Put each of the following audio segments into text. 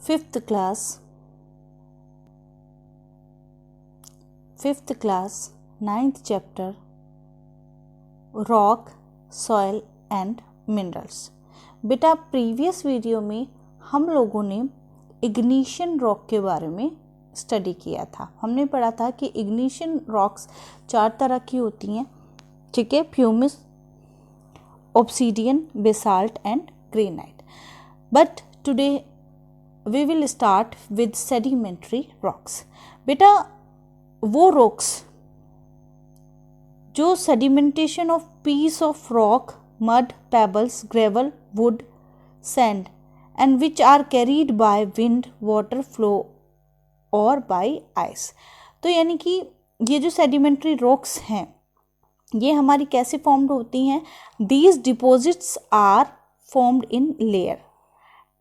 Fifth class ninth chapter rock, soil and minerals. बेटा previous video में हम लोगों ने इग्निशन रॉक के बारे में स्टडी किया था। हमने पढ़ा था कि इग्निशन रॉक्स 4 तरह की होती हैं, ठीक है, pumice, obsidian, basalt and granite. But today we will start with sedimentary rocks. बेटा वो रॉक्स जो sedimentation of piece of rock, mud, pebbles, gravel, wood, sand and which are carried by wind, water flow और by ice. तो यानी कि ये जो sedimentary rocks हैं ये हमारी कैसे फॉर्म्ड होती हैं? These deposits are formed in layer.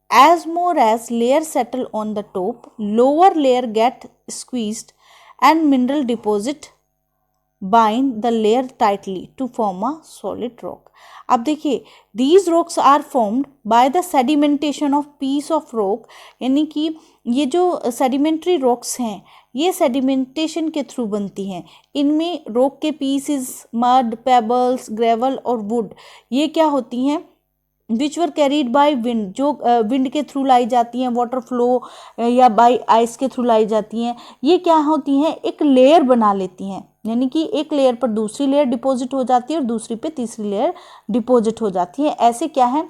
As more as layer settle on the top, lower layer get squeezed and mineral deposit bind the layer tightly to form a solid rock. अब देखिए, these rocks are formed by the sedimentation of piece of rock, यानी कि ये जो sedimentary rocks हैं ये sedimentation के through बनती हैं। इनमें rock के pieces, mud, pebbles, gravel और wood ये क्या होती हैं? विच वर कैरीड बाय विंड, जो विंड के थ्रू लाई जाती हैं, वाटर फ्लो या बाय आइस के थ्रू लाई जाती हैं। ये क्या होती हैं? एक लेयर बना लेती हैं, यानी कि एक लेयर पर दूसरी लेयर डिपॉजिट हो जाती है और दूसरी पे तीसरी लेयर डिपॉजिट हो जाती है। ऐसे क्या है,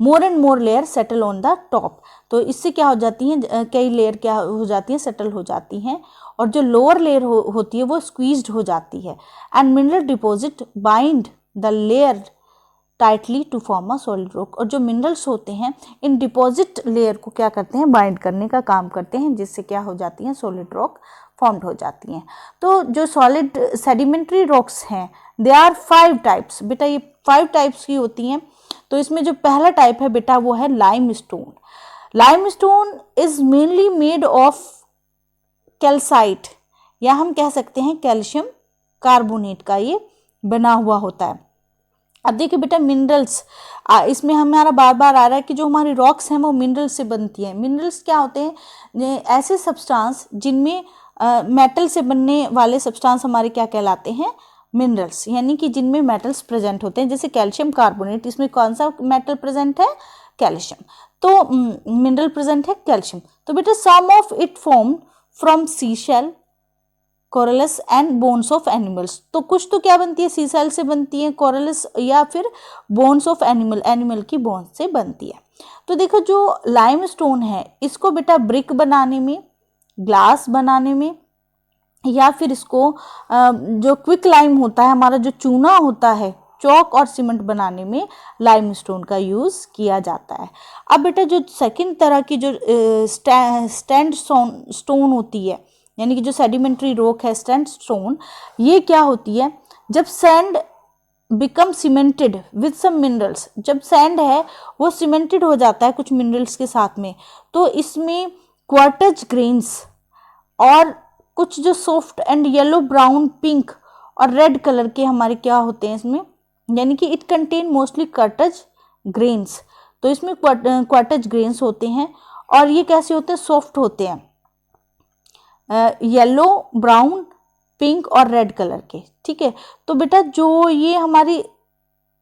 more and more layer settle on the top. तो इससे क्या हो जाती हैं, कई लेयर क्या हो जाती हैं, सेटल हो जाती हैं, और जो लोअर लेयर होती है वो स्क्वीज्ड हो जाती है। And mineral deposit bind the layer tightly to form a solid rock. और जो मिनरल्स होते हैं इन डिपॉजिट लेयर को क्या करते हैं, बाइंड करने का काम करते हैं, जिससे क्या हो जाती हैं, सॉलिड रॉक फॉर्म्ड हो जाती हैं। तो जो सॉलिड सेडिमेंट्री रॉक्स हैं दे आर 5 टाइप्स। बेटा ये 5 टाइप्स की होती हैं। तो इसमें जो पहला टाइप है बेटा वो है limestone. Limestone is mainly made of calcite, या हम कह सकते हैं कैल्शियम कार्बोनेट का ये बना हुआ होता है। अब देखिए बेटा मिनरल्स, इसमें हमारा बार बार आ रहा है कि जो हमारी रॉक्स हैं वो मिनरल्स से बनती हैं। मिनरल्स क्या होते हैं? ऐसे सब्सटेंस जिनमें मेटल से बनने वाले सब्सटेंस हमारे क्या कहलाते हैं? मिनरल्स, यानी कि जिनमें मेटल्स प्रेजेंट होते हैं। जैसे कैल्शियम कार्बोनेट, इसमें कौन सा मेटल प्रेजेंट है? कैल्शियम। तो मिनरल प्रेजेंट है कैल्शियम। तो बेटा some of it form from sea shell, corals and bones of animals. तो कुछ तो क्या बनती है, सी सेल से बनती है, कोरलस या फिर बोन्स ऑफ एनिमल की बोन्स से बनती है। तो देखो जो लाइमस्टोन है इसको बेटा ब्रिक बनाने में, ग्लास बनाने में, या फिर इसको जो क्विक लाइम होता है, हमारा जो चूना होता है, चौक और सीमेंट बनाने में लाइमस्टोन का यूज किया जाता है। अब बेटा जो सेकंड तरह की जो स्टैंड स्टोन होती है, यानी कि जो सेडिमेंट्री रॉक है स्टैंड स्टोन, ये क्या होती है? जब sand become cemented with some minerals, जब सैंड है वो सीमेंटेड हो जाता है कुछ मिनरल्स के साथ में, तो इसमें क्वार्टज ग्रेन्स और कुछ जो soft and yellow, brown, pink और रेड कलर के हमारे क्या होते हैं इसमें, यानी कि it contain mostly quartz grains. तो इसमें क्वार्टज ग्रेन्स होते हैं, और ये कैसे होते हैं? सॉफ्ट होते हैं, येलो, ब्राउन, पिंक और रेड कलर के, ठीक है। तो बेटा जो ये हमारी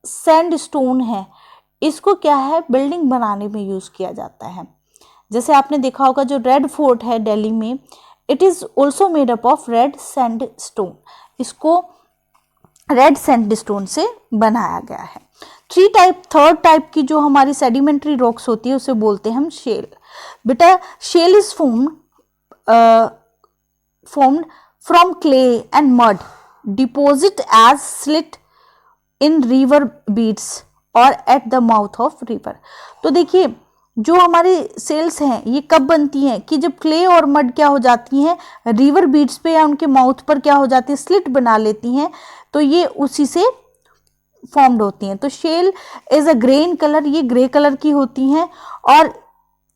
सैंड स्टोन है इसको क्या है, बिल्डिंग बनाने में यूज किया जाता है। जैसे आपने देखा होगा जो रेड फोर्ट है दिल्ली में, it is also made up of red sand stone. इसको रेड सैंड स्टोन से बनाया गया है। थर्ड टाइप की जो हमारी सेडिमेंट्री रॉक्स होती है उसे बोलते हैं हम शेल। बेटा shale is formed from clay and mud deposit as slit in river beds or at the mouth of river। तो देखिए जो हमारी सेल्स हैं ये कब बनती हैं कि जब क्ले और मड क्या हो जाती हैं, रिवर बीड्स पे या उनके माउथ पर क्या हो जाती है, स्लिट बना लेती हैं, तो ये उसी से फॉर्म्ड होती हैं। तो shale is a grain colour, ये ग्रे कलर की होती हैं, और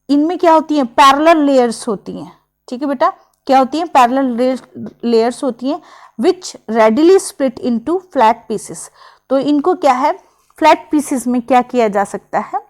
इनमें क्या होती हैं, पैरेलल लेयर्स होती हैं, ठीक है बेटा। क्या होती हैं? पैरेलल लेयर्स होती हैं which readily split into flat pieces. तो इनको क्या है, फ्लैट पीसेस में क्या किया जा सकता है,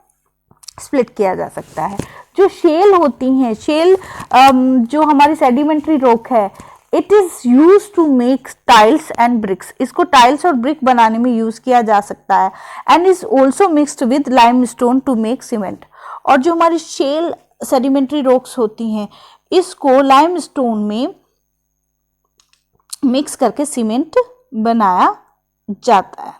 स्प्लिट किया जा सकता है। जो शेल होती हैं, शेल जो हमारी सेडिमेंट्री रॉक है, it is use to make tiles and bricks. इसको टाइल्स और ब्रिक बनाने में यूज किया जा सकता है। And is also mixed with limestone to make cement. और जो हमारी शेल सेडिमेंट्री रॉक्स होती हैं, इसको लाइमस्टोन में मिक्स करके सीमेंट बनाया जाता है।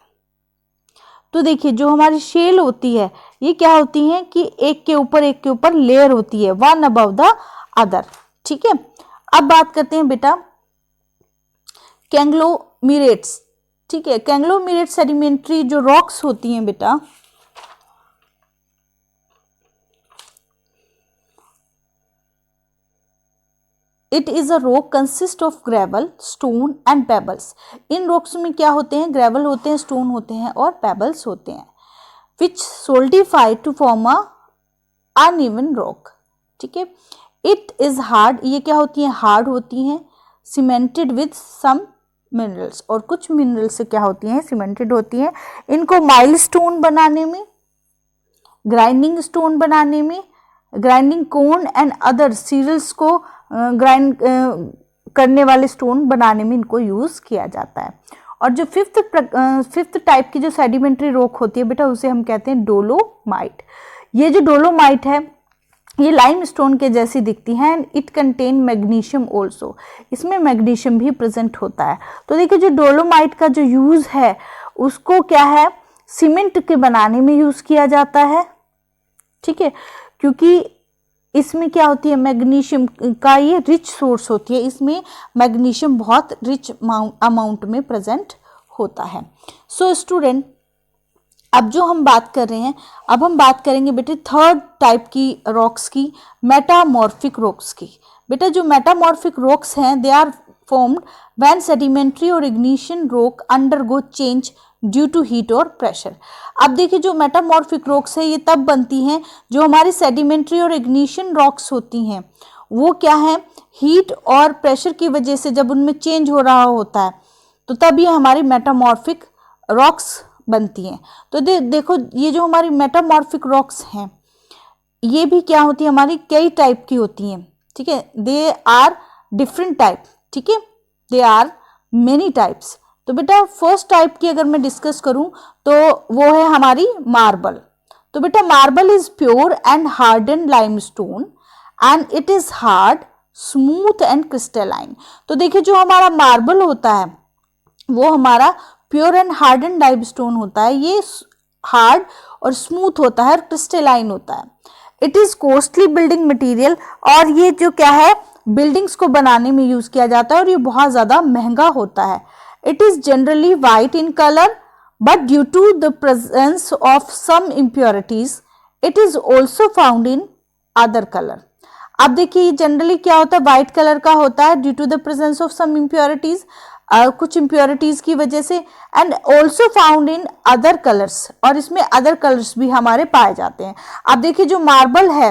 तो देखिए, जो हमारी शेल होती है, ये क्या होती है कि एक के ऊपर लेयर होती है, वन अबव द अदर। ठीक है, अब बात करते हैं बेटा कैंग्लोमीरेट्स। ठीक है, कैंग्लोमीरेट सेडिमेंट्री जो रॉक्स होती हैं बेटा, it is a rock consist of gravel, stone and pebbles. इन रॉक्स में क्या होते हैं? ग्रेवल होते हैं, स्टोन होते हैं और पेबल्स होते हैं, which solidify to form a uneven rock. ठीक है, इट इज हार्ड, ये क्या होती हैं? हार्ड होती हैं, सीमेंटेड विद सम मिनरल्स, और कुछ मिनरल से क्या होती हैं? सीमेंटेड होती हैं। इनको माइलस्टोन बनाने में, ग्राइंडिंग स्टोन बनाने में, grinding corn and other cereals को ग्राइंड करने वाले स्टोन बनाने में इनको यूज किया जाता है। और जो फिफ्थ टाइप की जो सेडिमेंट्री रॉक होती है बेटा, उसे हम कहते हैं डोलोमाइट। ये जो डोलोमाइट है, ये लाइमस्टोन के जैसी दिखती है and it contain magnesium also. इसमें मैग्नीशियम भी प्रेजेंट होता है। तो देखिए, जो डोलोमाइट का जो यूज है, उसको क्या है? सीमेंट के बनाने में यूज किया जाता है। ठीक है, क्योंकि इसमें क्या होती है? मैग्नीशियम का ये रिच सोर्स होती है, इसमें मैग्नीशियम बहुत रिच अमाउंट में प्रेजेंट होता है। सो स्टूडेंट, अब जो हम बात कर रहे हैं, अब हम बात करेंगे बेटे थर्ड टाइप की रॉक्स की, मेटामॉर्फिक रॉक्स की। बेटा जो मेटामॉर्फिक रॉक्स हैं, they are formed when sedimentary और ignition rock undergo change due to heat और प्रेशर। अब देखिए, जो मेटामॉर्फिक रॉक्स है, ये तब बनती हैं जो हमारी सेडिमेंट्री और इग्निशन रॉक्स होती हैं, वो क्या है? हीट और प्रेशर की वजह से जब उनमें चेंज हो रहा होता है, तो तब ये हमारी मेटामॉर्फिक रॉक्स बनती हैं। तो देखो, ये जो हमारी मेटामॉर्फिक रॉक्स हैं, ये भी क्या होती है? हमारी कई टाइप की होती हैं। ठीक है, दे आर डिफरेंट टाइप। ठीक है, दे आर मेनी टाइप्स। तो बेटा फर्स्ट टाइप की अगर मैं डिस्कस करूं, तो वो है हमारी मार्बल। तो बेटा marble is pure and harden limestone and it is hard, smooth and crystalline. तो देखिए, जो हमारा मार्बल होता है, वो हमारा प्योर एंड हार्डन लाइमस्टोन होता है। ये हार्ड और स्मूथ होता है और क्रिस्टलाइन होता है। It is costly building material, और ये जो क्या है? बिल्डिंग्स को बनाने में यूज किया जाता है, और ये बहुत ज्यादा महंगा होता है। It is generally white in color, but due to the presence of some impurities, it is also found in other color. अब देखिए, जनरली क्या होता है? व्हाइट कलर का होता है, due to the presence of some impurities, कुछ impurities की वजह से, and also found in other colours, और इसमें अदर कलर्स भी हमारे पाए जाते हैं। अब देखिए, जो मार्बल है,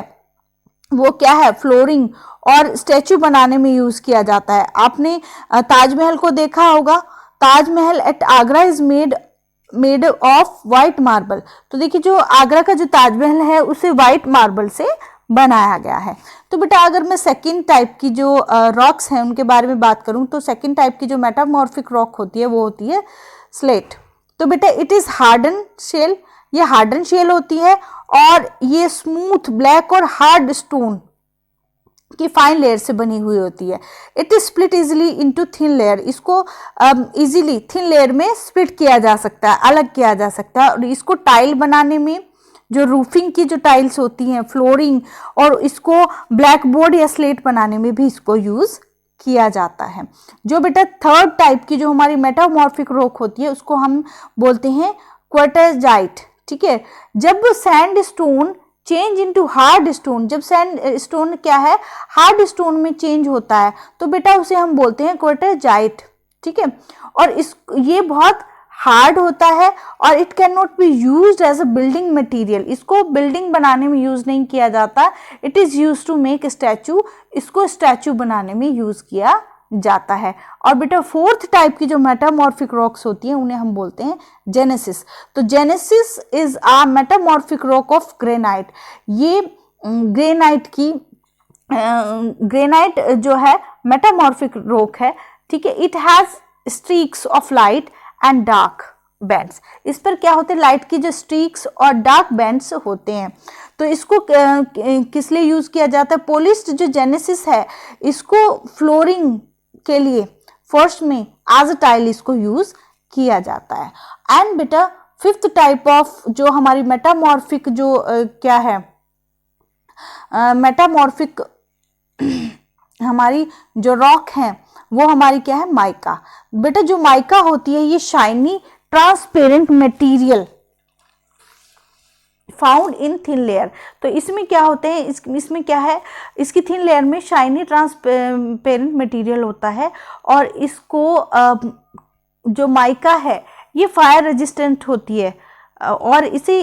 वो क्या है? फ्लोरिंग और स्टैचू बनाने में यूज किया जाता है। आपने ताजमहल को देखा होगा, Taj Mahal at Agra is made of white marble. तो देखिए, जो आगरा का जो ताजमहल है, उसे व्हाइट मार्बल से बनाया गया है। तो बेटा अगर मैं सेकंड टाइप की जो रॉक्स हैं उनके बारे में बात करूं, तो सेकंड टाइप की जो मेटामॉर्फिक रॉक होती है, वो होती है स्लेट। तो बेटा इट इज हार्डन शेल, ये हार्डन शेल होती है, और ये स्मूथ ब्लैक और हार्ड स्टोन की फाइन लेयर से बनी हुई होती है। It is split easily into thin layer, इसको इजीली थिन लेयर में स्प्लिट किया जा सकता है, अलग किया जा सकता है। और इसको टाइल बनाने में, जो रूफिंग की जो टाइल्स होती हैं, फ्लोरिंग, और इसको ब्लैक बोर्ड या स्लेट बनाने में भी इसको यूज किया जाता है। जो बेटा थर्ड टाइप की जो हमारी मेटामॉर्फिक रॉक होती है, उसको हम बोलते हैं क्वार्टरजाइट। ठीक है, जब sand stone change into hard stone, जब सैंड स्टोन क्या है? हार्ड स्टोन में चेंज होता है, तो बेटा उसे हम बोलते हैं क्वार्टरजाइट। ठीक है, और ये बहुत हार्ड होता है, और it can not be used as a building material, इसको बिल्डिंग बनाने में यूज नहीं किया जाता। It is use to make statue, इसको स्टैचू बनाने में यूज किया जाता है। और बेटा फोर्थ टाइप की जो मेटामॉर्फिक रॉक्स होती हैं उन्हें हम बोलते हैं जेनेसिस। तो genesis is a metamorphic rock of granite. ये ग्रेनाइट जो है मेटामॉर्फिक रॉक है, ठीक है। It has streaks of light and dark bands. इस पर क्या होते हैं, लाइट की जो स्ट्रीक्स और डार्क बैंड्स होते हैं। तो इसको किस लिए यूज किया जाता है, पॉलिश्ड जो जेनेसिस है इसको फ्लोरिंग के लिए फर्श में एज अ टाइल इसको यूज किया जाता है। एंड बेटा फिफ्थ टाइप ऑफ जो हमारी मेटामॉर्फिक जो क्या है मेटामॉर्फिक हमारी जो रॉक है वो हमारी क्या है, माइका। बेटा जो माइका होती है ये shiny transparent material found in thin layer. तो इसमें क्या होते हैं, इसमें क्या है, इसकी थिन लेयर में शाइनी ट्रांसपेरेंट मटेरियल होता है। और इसको जो माइका है ये फायर रेजिस्टेंट होती है और इसी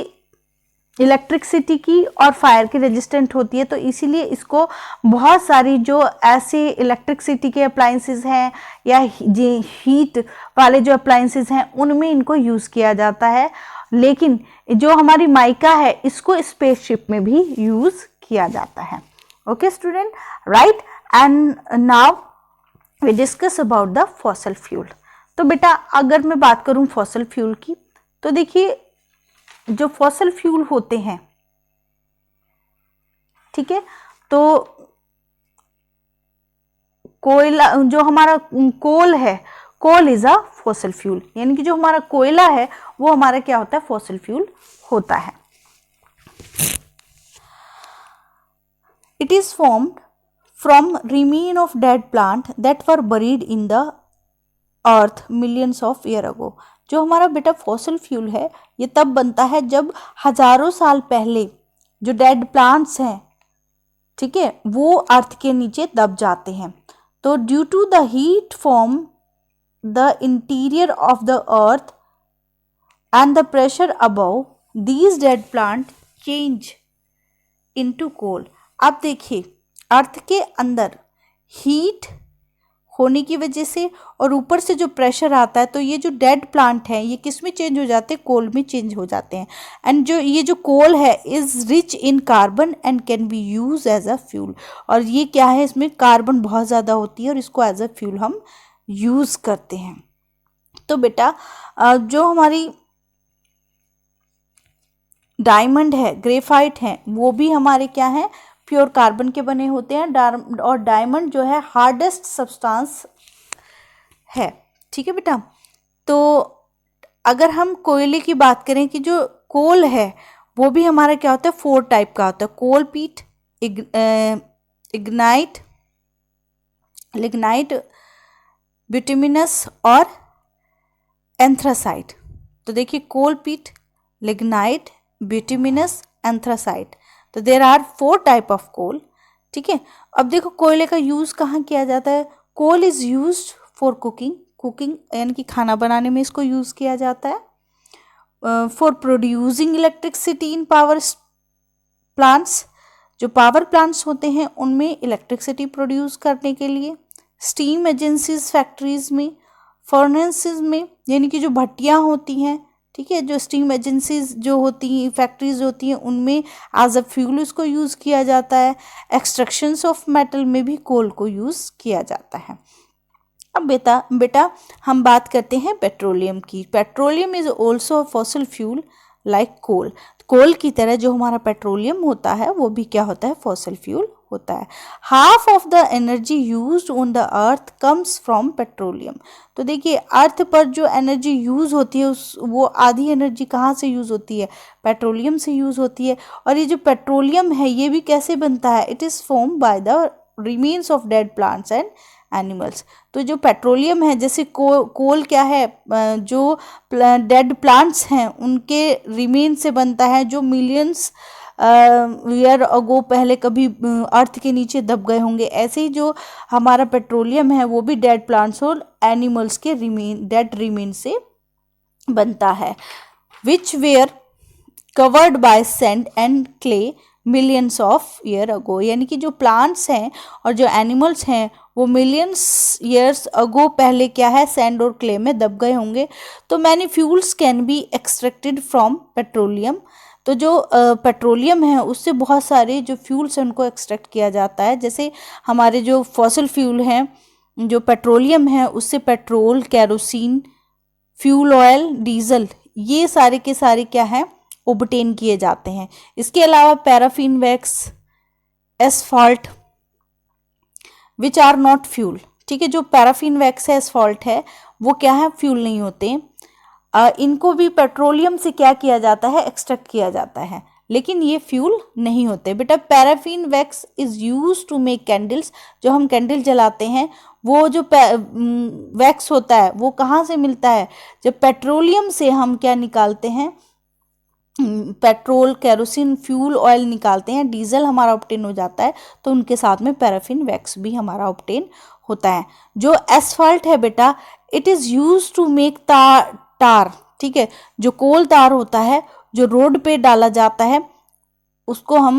इलेक्ट्रिसिटी की और फायर की रेजिस्टेंट होती है। तो इसीलिए इसको बहुत सारी जो ऐसे इलेक्ट्रिसिटी के अप्लायंसेस हैं या हीट वाले जो अप्लायंसेस हैं उनमें इनको यूज़ किया जाता है। लेकिन जो हमारी माइका है इसको स्पेसशिप में भी यूज़ किया जाता है। Okay student, right. And now we discuss about the fossil fuel. तो बेटा अगर मैं बात करूं फॉसल फ्यूल की, तो देखिए जो फॉसल फ्यूल होते हैं, ठीक है, तो कोयला जो हमारा कोल है, coal is a fossil fuel, यानी कि जो हमारा कोयला है वो हमारा क्या होता है, फॉसल फ्यूल होता है। It is formed from remain of dead plant that were buried in the earth millions of year अगो। जो हमारा बेटा फॉसल फ्यूल है ये तब बनता है जब हजारों साल पहले जो डेड प्लांट्स हैं, ठीक है, वो अर्थ के नीचे दब जाते हैं। तो due to the heat from the interior of the earth and the pressure above these dead plant change into coal. अब देखिए अर्थ के अंदर हीट होने की वजह से और ऊपर से जो प्रेशर आता है, तो ये जो डेड प्लांट हैं ये किस में चेंज हो जाते हैं, कोल में चेंज हो जाते हैं। एंड जो ये जो कोल है is rich in carbon and can be use as a fuel. और ये क्या है, इसमें कार्बन बहुत ज़्यादा होती है और इसको एज अ फ्यूल हम यूज़ करते हैं। तो बेटा जो हमारी डायमंड है, ग्रेफाइट है, वो भी हमारे क्या है, प्योर कार्बन के बने होते हैं। और डायमंड जो है हार्डेस्ट सब्सटेंस है, ठीक है बेटा। तो अगर हम कोयले की बात करें कि जो कोल है वो भी हमारा क्या होता है, 4 टाइप का होता है, coal peat, ignite, lignite, bituminous और एंथ्रासाइट। तो देखिए coal peat, lignite, bituminous, anthracite. तो there are 4 type of coal, ठीक है। अब देखो कोयले का यूज़ कहाँ किया जाता है, coal is used for cooking यानी कि खाना बनाने में इसको यूज़ किया जाता है। For producing electricity in power plants, जो पावर प्लांट्स होते हैं उनमें इलेक्ट्रिसिटी प्रोड्यूस करने के लिए, स्टीम एजेंसीज फैक्ट्रीज में, फर्नेसेस में यानी कि जो भट्टियाँ होती हैं, ठीक है, जो स्टीम एजेंसीज जो होती हैं, फैक्ट्रीज होती हैं, उनमें एज अ फ्यूल इसको यूज़ किया जाता है। एक्सट्रैक्शंस ऑफ मेटल में भी कोल को यूज़ किया जाता है। अब बेटा हम बात करते हैं पेट्रोलियम की। Petroleum is also a fossil fuel like coal. Coal की तरह जो हमारा पेट्रोलियम होता है वो भी क्या होता है, फॉसिल फ्यूल होता है। Half of the energy used on the earth comes from petroleum. तो देखिए अर्थ पर जो एनर्जी यूज़ होती है वो आधी एनर्जी कहाँ से यूज़ होती है, पेट्रोलियम से यूज़ होती है। और ये जो पेट्रोलियम है ये भी कैसे बनता है, it is form by the remains of dead plants and animals. तो जो पेट्रोलियम है, जैसे कोल क्या है, जो डेड प्लांट्स हैं उनके रिमेन से बनता है, जो मिलियंस ईयर अगो पहले कभी अर्थ के नीचे दब गए होंगे। ऐसे ही जो हमारा पेट्रोलियम है वो भी डेड प्लांट्स और एनिमल्स के डेड रिमेन से बनता है, which were covered by sand and clay millions of year ago. यानी कि जो प्लांट्स हैं और जो एनिमल्स हैं वो मिलियंस ईयर्स अगो पहले क्या है, सैंड और क्ले में दब गए होंगे। तो many fuels can be extracted from petroleum. तो जो पेट्रोलियम है उससे बहुत सारे जो फ्यूल्स हैं उनको एक्सट्रैक्ट किया जाता है। जैसे हमारे जो फॉसिल फ्यूल हैं, जो पेट्रोलियम है उससे petrol, kerosene, fuel oil, diesel, ये सारे के सारे क्या है, ओबटेन किए जाते हैं। इसके अलावा paraffin wax, asphalt which are not fuel. ठीक है, जो पैराफिन वैक्स है, एसफॉल्ट है, वो क्या है, फ्यूल नहीं होते। इनको भी पेट्रोलियम से क्या किया जाता है, एक्सट्रैक्ट किया जाता है, लेकिन ये फ्यूल नहीं होते। बेटा paraffin wax is use to make candles. जो हम कैंडल जलाते हैं वो जो वैक्स होता है वो कहाँ से मिलता है, जब पेट्रोलियम से हम क्या निकालते हैं, पेट्रोल, कैरोसिन, फ्यूल ऑयल निकालते हैं, डीजल हमारा ऑब्टेन हो जाता है, तो उनके साथ में पैराफिन वैक्स भी हमारा ऑब्टेन होता है। जो एसफॉल्ट है बेटा, it is use to make tar. ठीक है, जो कोल तार होता है जो रोड पे डाला जाता है उसको हम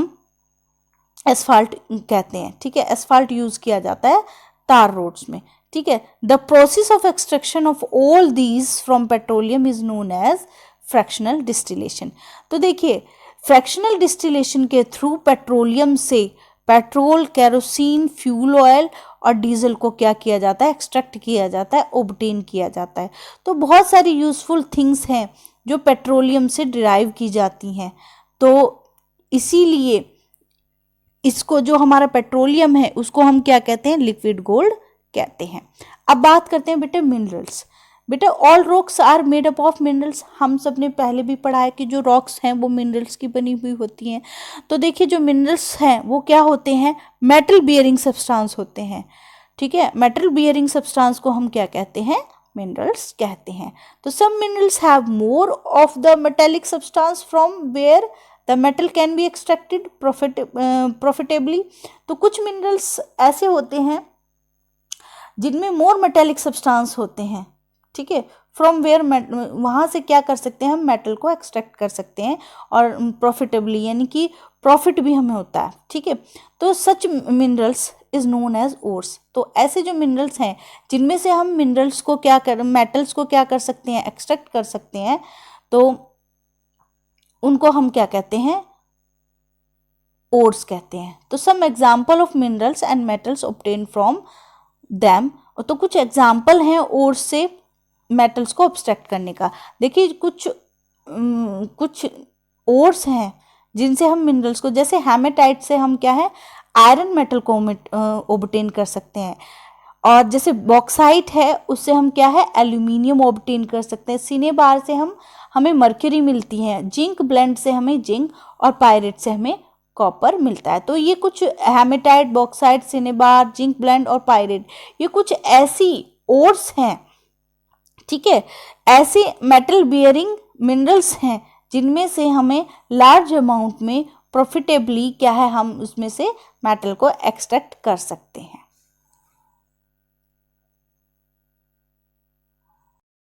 एसफॉल्ट कहते हैं। ठीक है, एसफॉल्ट यूज किया जाता है तार रोड्स में। ठीक है, the process of extraction of all these from petroleum is known as fractional distillation. तो देखिए, फ्रैक्शनल डिस्टिलेशन के थ्रू पेट्रोलियम से पेट्रोल, कैरोसिन, फ्यूल ऑयल और डीजल को क्या किया जाता है, एक्सट्रैक्ट किया जाता है, ऑब्टेन किया जाता है। तो बहुत सारी यूजफुल थिंग्स हैं जो पेट्रोलियम से डिराइव की जाती हैं। तो इसीलिए इसको, जो हमारा पेट्रोलियम है उसको हम क्या कहते हैं, लिक्विड गोल्ड कहते हैं। अब बात करते हैं बेटे मिनरल्स। बेटा all rocks are made up of minerals. हम सब ने पहले भी पढ़ा है कि जो रॉक्स हैं वो मिनरल्स की बनी हुई होती हैं। तो देखिए, जो मिनरल्स हैं वो क्या होते हैं, मेटल बियरिंग सब्सटेंस होते हैं। ठीक है, मेटल बियरिंग सब्सटेंस को हम क्या कहते हैं, मिनरल्स कहते हैं। तो some minerals have more of the metallic substance from where the metal can be extracted profitably. तो कुछ मिनरल्स ऐसे होते हैं जिनमें मोर मेटेलिक सब्सटेंस होते हैं। ठीक है, फ्रॉम वेयर, वहाँ से क्या कर सकते हैं, हम मेटल को एक्सट्रैक्ट कर सकते हैं और प्रॉफिटेबली, यानी कि प्रॉफिट भी हमें होता है। ठीक है, तो such minerals is known as ores. तो ऐसे जो मिनरल्स हैं जिनमें से हम मिनरल्स को क्या कर, मेटल्स को क्या कर सकते हैं, एक्सट्रैक्ट कर सकते हैं, तो उनको हम क्या कहते हैं, ओर्स कहते हैं। तो some example of minerals and metals obtain from them. तो कुछ एग्जाम्पल हैं ओर्स से मेटल्स को एक्सट्रैक्ट करने का। देखिए, कुछ ओर्स हैं जिनसे हम मिनरल्स को, जैसे हेमेटाइट से हम क्या है, आयरन मेटल को ऑब्टेन कर सकते हैं। और जैसे बॉक्साइट है उससे हम क्या है, एल्यूमिनियम ऑब्टेन कर सकते हैं। सिनेबार से हमें मर्क्यूरी मिलती है। जिंक ब्लेंड से हमें जिंक, और पायरेट से हमें कॉपर मिलता है। तो ये कुछ hematite, bauxite, cinnabar, zinc blende और पायरेट, ये कुछ ऐसी ओर्स हैं। ठीक है, ऐसे मेटल बियरिंग मिनरल्स हैं जिनमें से हमें लार्ज अमाउंट में प्रॉफिटेबली क्या है, हम उसमें से मेटल को एक्सट्रैक्ट कर सकते हैं।